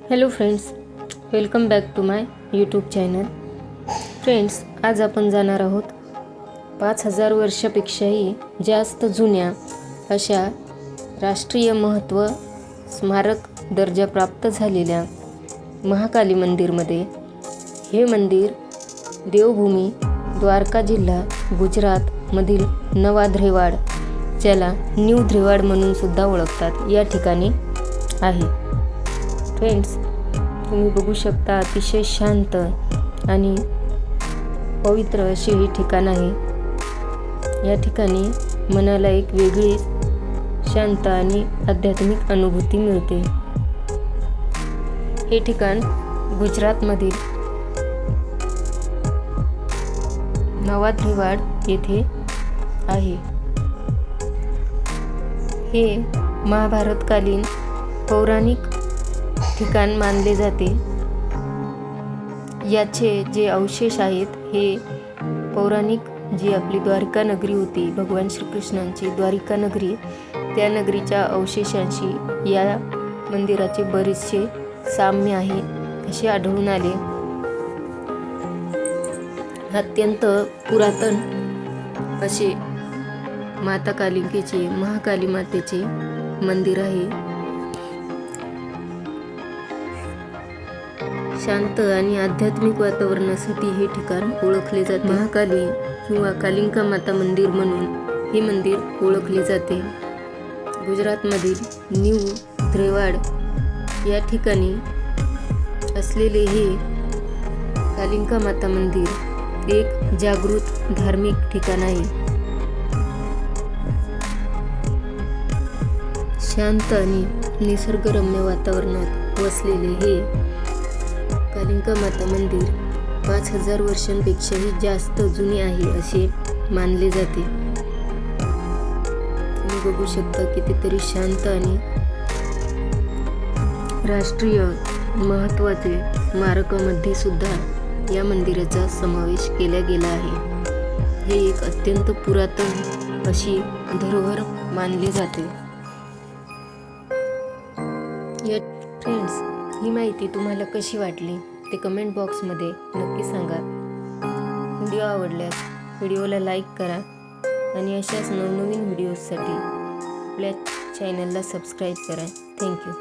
Hello friends, welcome back to my YouTube channel. Friends, आज आपण जाणार आहोत 5000 वर्षापेक्षाही जास्त जुन्या अशा राष्ट्रीय महत्त्व स्मारक दर्जा प्राप्त झालेल्या महाकाली मंदिरमध्ये. हे मंदिर देवभूमी द्वारका जिल्हा गुजरातमधील नवाध्रेवाड, ज्याला न्यू ध्रेवाड म्हणून सुद्धा ओळखतात, या ठिकाणी आहे. फ्रेंड्स, तुम्ही बघू शकता अतिशय शांत आणि पवित्र असे हे ठिकाण आहे. या ठिकाणी मनाला एक वेगळी शांत आणि आध्यात्मिक अनुभूती मिळते. हे ठिकाण गुजरातमधील नवाध्रेवाड येथे आहे. हे महाभारतकालीन पौराणिक ठिकाण मानले जाते. याचे जे अवशेष आहेत, हे पौराणिक जी आपली द्वारका नगरी होती, भगवान श्रीकृष्णांची द्वारिका नगरी, त्या नगरीच्या अवशेषांशी या मंदिराचे बरेचसे साम्य आहे असे आढळून आले. अत्यंत पुरातन असे माता कालिकेचे, महाकाली मातेचे मंदिर आहे. शांत आणि आध्यात्मिक वातावरणासाठी हे ठिकाण ओळखले जाते. महाकाली किंवा कालिका माता मंदिर म्हणून हे मंदिर ओळखले जाते. गुजरातमधील न्यू ध्रेवाड या ठिकाणी असलेले हे कालिका माता मंदिर एक जागृत धार्मिक ठिकाण आहे. शांत आणि निसर्गरम्य वातावरणात वसलेले हे कालिका माता मंदिर 5000 वर्षांपेक्षाही जास्त जुने आहे असे मानले जाते. तुम्ही बघू शकता कितीतरी शांत आणि राष्ट्रीय महत्त्वाचे स्मारकामध्ये सुद्धा या मंदिराचा समावेश केला गेला आहे. हे एक अत्यंत पुरातन अशी धरोहर मानली जाते. या फ्रेंड्स, ही माहिती तुम्हाला कशी वाटली ते कमेंट बॉक्समध्ये नक्की सांगा. व्हिडिओ आवडल्यास व्हिडिओला लाईक करा आणि अशाच नवनवीन व्हिडिओजसाठी आपल्या चॅनलला सबस्क्राईब करा. थँक्यू.